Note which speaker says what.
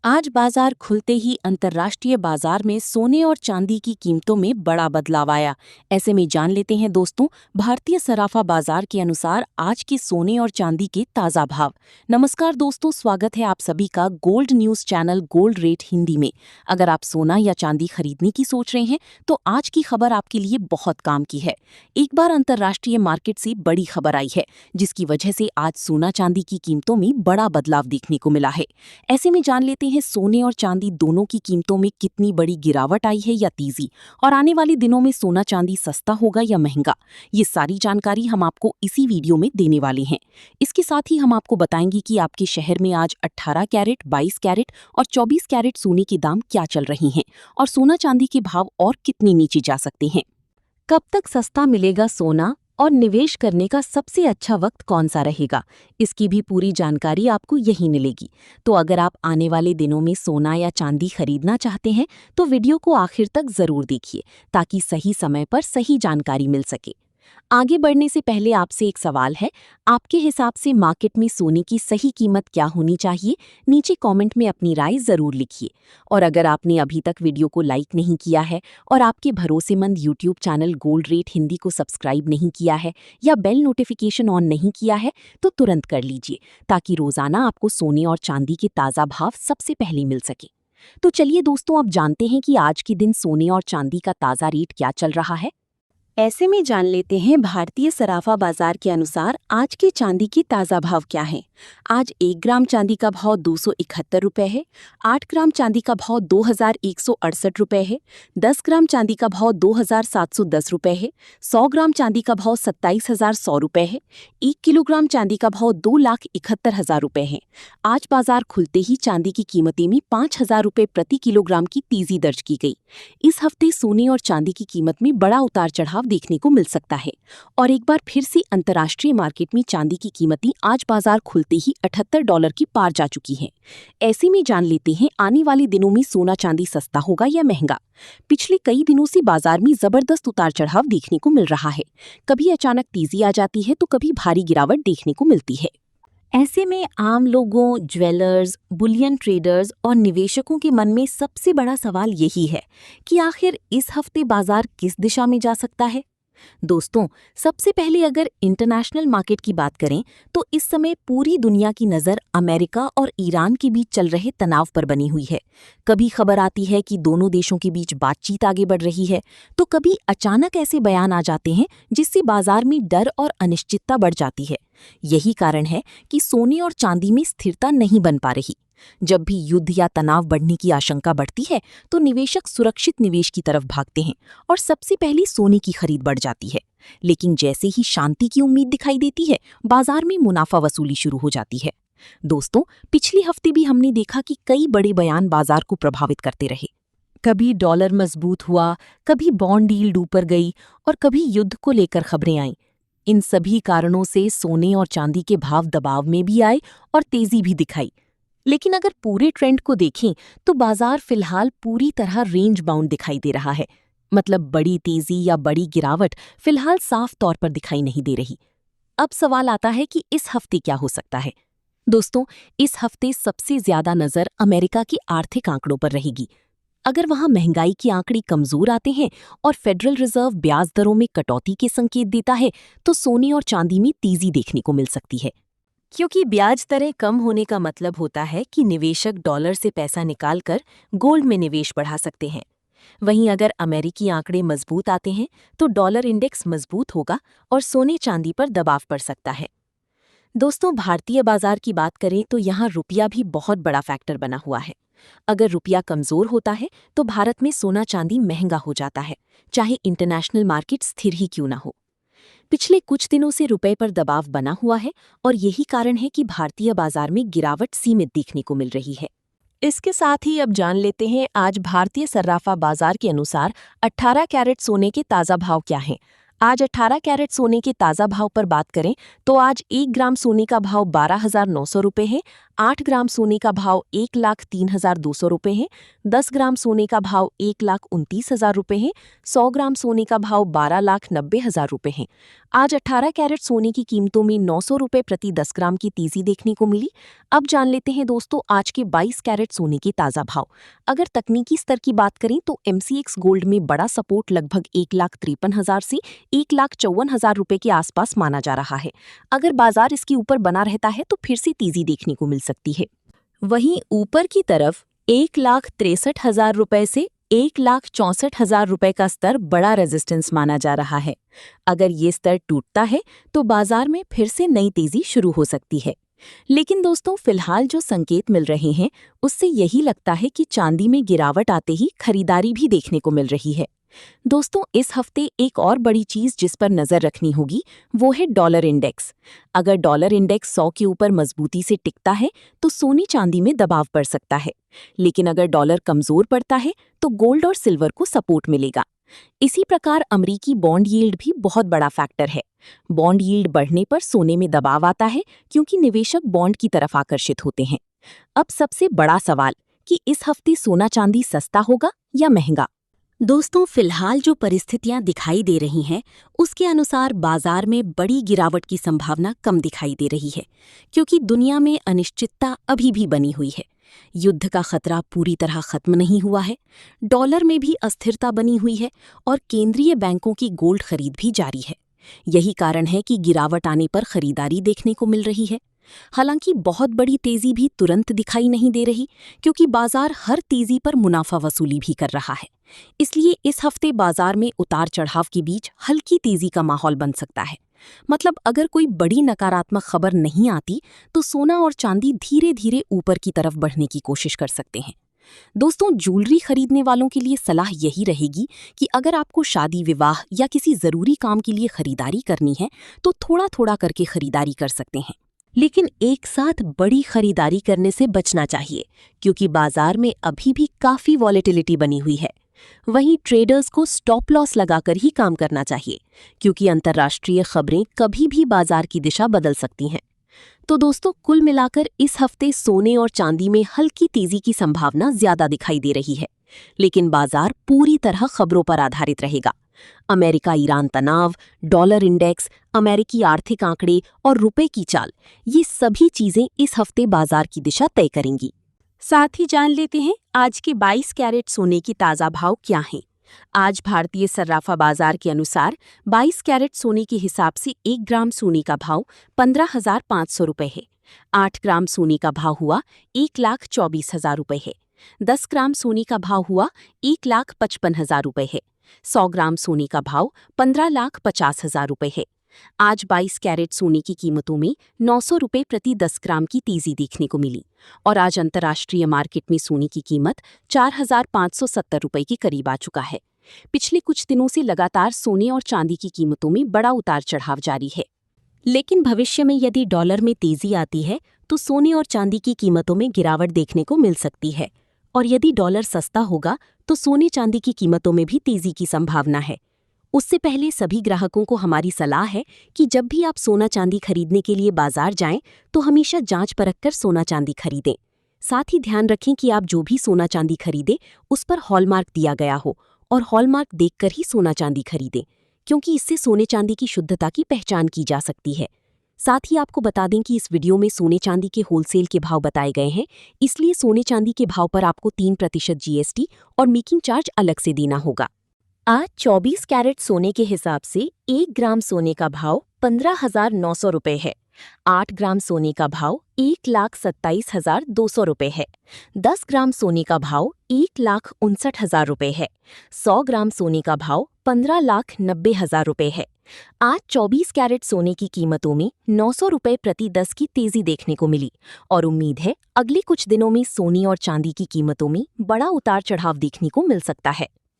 Speaker 1: आज बाजार खुलते ही अंतर्राष्ट्रीय बाजार में सोने और चांदी की कीमतों में बड़ा बदलाव आया। ऐसे में जान लेते हैं दोस्तों, भारतीय सराफा बाजार के अनुसार आज के सोने और चांदी के ताज़ा भाव। नमस्कार दोस्तों, स्वागत है आप सभी का gold news channel gold rate Hindi में। अगर आप सोना या चांदी खरीदने की सोच रहे हैं तो आज की खबर आपके लिए बहुत काम की है। एक बार अंतर्राष्ट्रीय मार्केट से बड़ी खबर आई है, जिसकी वजह से आज सोना चांदी की कीमतों में बड़ा बदलाव देखने को मिला है। ऐसे में जान लेते हैं सोने और चांदी दोनों की कीमतों में कितनी बड़ी गिरावट आई है या तेजी, और आने वाले दिनों में सोना चांदी सस्ता होगा या महंगा। ये सारी जानकारी हम आपको इसी वीडियो में देने वाले हैं। इसके साथ ही हम आपको बताएंगे कि आपके शहर में आज 18 कैरेट, 22 कैरेट और 24 कैरेट सोने के दाम क्या चल रही हैं और सोना चांदी के भाव और कितने नीचे जा सकते हैं। कब तक सस्ता मिलेगा सोना और निवेश करने का सबसे अच्छा वक्त कौन सा रहेगा, इसकी भी पूरी जानकारी आपको यहीं मिलेगी। तो अगर आप आने वाले दिनों में सोना या चांदी खरीदना चाहते हैं तो वीडियो को आखिर तक जरूर देखिए, ताकि सही समय पर सही जानकारी मिल सके। आगे बढ़ने से पहले आपसे एक सवाल है, आपके हिसाब से मार्केट में सोने की सही कीमत क्या होनी चाहिए? नीचे कमेंट में अपनी राय जरूर लिखिए। और अगर आपने अभी तक वीडियो को लाइक नहीं किया है और आपके भरोसेमंद YouTube channel gold rate Hindi को सब्सक्राइब नहीं किया है या बेल नोटिफिकेशन ऑन नहीं किया है तो तुरंत कर लीजिए, ताकि रोजाना आपको सोने और चांदी के ताज़ा भाव सबसे पहले मिल सके। तो चलिए दोस्तों, अब जानते हैं कि आज के दिन सोने और चांदी का ताज़ा रेट क्या चल रहा है। ऐसे में जान लेते हैं भारतीय सराफा बाजार के अनुसार आज के चांदी के ताज़ा भाव क्या हैं। आज 1 ग्राम चांदी का भाव 271 रुपये है। 8 ग्राम चांदी का भाव 2168 रुपये है। 10 ग्राम चांदी का भाव 2710 रुपये है। 100 ग्राम चांदी का भाव 27,100 रुपये है। 1 किलोग्राम चांदी का भाव 2,71,000 रुपये है। आज बाजार खुलते ही चांदी की कीमतें में 5,000 रुपये प्रति किलोग्राम की तेजी दर्ज की गई। इस हफ्ते सोने और चांदी की कीमत में बड़ा उतार चढ़ाव देखने को मिल सकता है और एक बार फिर से अंतर्राष्ट्रीय मार्केट में चांदी की कीमतें आज बाजार खुलते ही $78 की पार जा चुकी हैं। ऐसे में जान लेते हैं आने वाले दिनों में सोना चांदी सस्ता होगा या महंगा। पिछले कई दिनों से बाजार में जबरदस्त उतार चढ़ाव देखने को मिल रहा है। कभी अचानक तेजी आ जाती है तो कभी भारी गिरावट देखने को मिलती है। ऐसे में आम लोगों, ज्वेलर्स, बुलियन ट्रेडर्स और निवेशकों के मन में सबसे बड़ा सवाल यही है कि आखिर इस हफ्ते बाजार किस दिशा में जा सकता है। दोस्तों, सबसे पहले अगर इंटरनेशनल मार्केट की बात करें तो इस समय पूरी दुनिया की नज़र अमेरिका और ईरान के बीच चल रहे तनाव पर बनी हुई है। कभी खबर आती है कि दोनों देशों के बीच बातचीत आगे बढ़ रही है, तो कभी अचानक ऐसे बयान आ जाते हैं जिससे बाजार में डर और अनिश्चितता बढ़ जाती है। यही कारण है कि सोने और चांदी में स्थिरता नहीं बन पा रही। जब भी युद्ध या तनाव बढ़ने की आशंका बढ़ती है तो निवेशक सुरक्षित निवेश की तरफ भागते हैं और सबसे पहले सोने की खरीद बढ़ जाती है। लेकिन जैसे ही शांति की उम्मीद दिखाई देती है, बाजार में मुनाफा वसूली शुरू हो जाती है। दोस्तों, पिछले हफ्ते भी हमने देखा कि कई बड़े बयान बाजार को प्रभावित करते रहे। कभी डॉलर मजबूत हुआ, कभी बॉन्ड यील्ड ऊपर गई और कभी युद्ध को लेकर खबरें आईं। इन सभी कारणों से सोने और चांदी के भाव दबाव में भी आए और तेजी भी दिखाई। लेकिन अगर पूरे ट्रेंड को देखें तो बाजार फिलहाल पूरी तरह रेंज बाउंड दिखाई दे रहा है। मतलब बड़ी तेजी या बड़ी गिरावट फिलहाल साफ तौर पर दिखाई नहीं दे रही। अब सवाल आता है कि इस हफ्ते क्या हो सकता है। दोस्तों, इस हफ्ते सबसे ज्यादा नजर अमेरिका के आर्थिक आंकड़ों पर रहेगी। अगर वहां महंगाई के आंकड़े कमजोर आते हैं और फेडरल रिजर्व ब्याज दरों में कटौती के संकेत देता है तो सोने और चांदी में तेजी देखने को मिल सकती है, क्योंकि ब्याज दरें कम होने का मतलब होता है कि निवेशक डॉलर से पैसा निकालकर गोल्ड में निवेश बढ़ा सकते हैं। वहीं अगर अमेरिकी आंकड़े मजबूत आते हैं तो डॉलर इंडेक्स मजबूत होगा और सोने चांदी पर दबाव पड़ सकता है। दोस्तों, भारतीय बाजार की बात करें तो यहाँ रुपया भी बहुत बड़ा फैक्टर बना हुआ है। अगर रुपया कमजोर होता है तो भारत में सोना चांदी महंगा हो जाता है, चाहे इंटरनेशनल मार्केट स्थिर ही क्यों ना हो। पिछले कुछ दिनों से रुपए पर दबाव बना हुआ है और यही कारण है कि भारतीय बाजार में गिरावट सीमित देखने को मिल रही है। इसके साथ ही अब जान लेते हैं आज भारतीय सर्राफा बाजार के अनुसार 18 कैरेट सोने के ताज़ा भाव क्या हैं। आज 18 कैरेट सोने के ताज़ा भाव पर बात करें तो आज 1 ग्राम सोने का भाव 12,900 रुपये है। 8 ग्राम सोने का भाव 1,03,200 रुपये है, 10 ग्राम सोने का भाव 1,29,000 रुपये है, 100 ग्राम सोने का भाव 12,90,000 रुपये है। आज 18 कैरेट सोने की कीमतों में 900 रुपये प्रति 10 ग्राम की तेजी देखने को मिली। अब जान लेते हैं दोस्तों आज के 22 कैरेट सोने के ताज़ा भाव। अगर तकनीकी स्तर की बात करें तो MCX गोल्ड में बड़ा सपोर्ट लगभग 1,53,000 से 1,54,000 रुपये के आसपास माना जा रहा है। अगर बाजार इसके ऊपर बना रहता है तो फिर से तेजी देखने को मिल सकती है। वहीं ऊपर की तरफ 1,63,000 रुपये से 1,64,000 रुपये का स्तर बड़ा रेजिस्टेंस माना जा रहा है। अगर ये स्तर टूटता है तो बाजार में फिर से नई तेजी शुरू हो सकती है। लेकिन दोस्तों फिलहाल जो संकेत मिल रहे हैं उससे यही लगता है कि चांदी में गिरावट आते ही खरीदारी भी देखने को मिल रही है। दोस्तों इस हफ्ते एक और बड़ी चीज जिस पर नजर रखनी होगी वो है डॉलर इंडेक्स। अगर डॉलर इंडेक्स 100 के ऊपर मजबूती से टिकता है तो सोने चांदी में दबाव पड़ सकता है, लेकिन अगर डॉलर कमजोर पड़ता है तो गोल्ड और सिल्वर को सपोर्ट मिलेगा। इसी प्रकार अमेरिकी बॉन्ड यील्ड भी बहुत बड़ा फैक्टर है। बॉन्ड यील्ड बढ़ने पर सोने में दबाव आता है क्योंकि निवेशक बॉन्ड की तरफ आकर्षित होते हैं। अब सबसे बड़ा सवाल कि इस हफ्ते सोना चांदी सस्ता होगा या महंगा। दोस्तों फिलहाल जो परिस्थितियां दिखाई दे रही हैं उसके अनुसार बाजार में बड़ी गिरावट की संभावना कम दिखाई दे रही है, क्योंकि दुनिया में अनिश्चितता अभी भी बनी हुई है। युद्ध का खतरा पूरी तरह खत्म नहीं हुआ है, डॉलर में भी अस्थिरता बनी हुई है और केंद्रीय बैंकों की गोल्ड खरीद भी जारी है। यही कारण है कि गिरावट आने पर खरीदारी देखने को मिल रही है। हालांकि बहुत बड़ी तेजी भी तुरंत दिखाई नहीं दे रही, क्योंकि बाजार हर तेजी पर मुनाफा वसूली भी कर रहा है। इसलिए इस हफ्ते बाजार में उतार चढ़ाव के बीच हल्की तेजी का माहौल बन सकता है। मतलब अगर कोई बड़ी नकारात्मक खबर नहीं आती तो सोना और चांदी धीरे धीरे ऊपर की तरफ बढ़ने की कोशिश कर सकते हैं। दोस्तों ज्वेलरी खरीदने वालों के लिए सलाह यही रहेगी कि अगर आपको शादी विवाह या किसी जरूरी काम के लिए खरीदारी करनी है तो थोड़ा थोड़ा करके खरीदारी कर सकते हैं, लेकिन एक साथ बड़ी खरीदारी करने से बचना चाहिए, क्योंकि बाजार में अभी भी काफी वॉलेटिलिटी बनी हुई है। वहीं ट्रेडर्स को स्टॉप लॉस लगाकर ही काम करना चाहिए, क्योंकि अंतर्राष्ट्रीय खबरें कभी भी बाजार की दिशा बदल सकती हैं। तो दोस्तों कुल मिलाकर इस हफ्ते सोने और चांदी में हल्की तेजी की संभावना ज्यादा दिखाई दे रही है, लेकिन बाजार पूरी तरह खबरों पर आधारित रहेगा। अमेरिका ईरान तनाव, डॉलर इंडेक्स, अमेरिकी आर्थिक आंकड़े और रुपए की चाल, ये सभी चीजें इस हफ्ते बाजार की दिशा तय करेंगी। साथ ही जान लेते हैं आज के 22 कैरेट सोने की ताज़ा भाव क्या हैं। आज भारतीय सर्राफा बाजार के अनुसार 22 कैरेट सोने के हिसाब से 1 ग्राम सोने का भाव 15,500 रुपये है। 8 ग्राम सोने का भाव हुआ 1,24,000 रुपये है। 10 ग्राम सोने का भाव हुआ 1,55,000 रुपये है। 100 ग्राम सोने का भाव 15,50,000 रुपये है। आज 22 कैरेट सोने की कीमतों में 900 रुपये प्रति 10 ग्राम की तेजी देखने को मिली और आज अंतर्राष्ट्रीय मार्केट में सोने की कीमत 4,570 रुपये के करीब आ चुका है। पिछले कुछ दिनों से लगातार सोने और चांदी की कीमतों में बड़ा उतार चढ़ाव जारी है, लेकिन भविष्य में यदि डॉलर में तेजी आती है तो सोने और चांदी की कीमतों में गिरावट देखने को मिल सकती है, और यदि डॉलर सस्ता होगा तो सोने चांदी की कीमतों में भी तेजी की संभावना है। उससे पहले सभी ग्राहकों को हमारी सलाह है कि जब भी आप सोना चांदी खरीदने के लिए बाजार जाएं तो हमेशा जांच परख कर सोना चांदी खरीदें। साथ ही ध्यान रखें कि आप जो भी सोना चांदी खरीदें उस पर हॉलमार्क दिया गया हो और हॉलमार्क देखकर ही सोना चांदी खरीदें, क्योंकि इससे सोने चांदी की शुद्धता की पहचान की जा सकती है। साथ ही आपको बता दें कि इस वीडियो में सोने चांदी के होलसेल के भाव बताए गए हैं, इसलिए सोने चांदी के भाव पर आपको 3% GST और मेकिंग चार्ज अलग से देना होगा। आज 24 कैरेट सोने के हिसाब से 1 ग्राम सोने का भाव 15,900 रुपये है। 8 ग्राम सोने का भाव 1,27,200 रुपये है। 10 ग्राम सोने का भाव 1,59,000 रुपये है। 100 ग्राम सोने का भाव 15,90,000 रुपये है। आज 24 कैरेट सोने की कीमतों में 900 रुपये प्रति 10 की तेजी देखने को मिली और उम्मीद है अगले कुछ दिनों में सोने और चांदी की कीमतों में बड़ा उतार चढ़ाव देखने को मिल सकता है।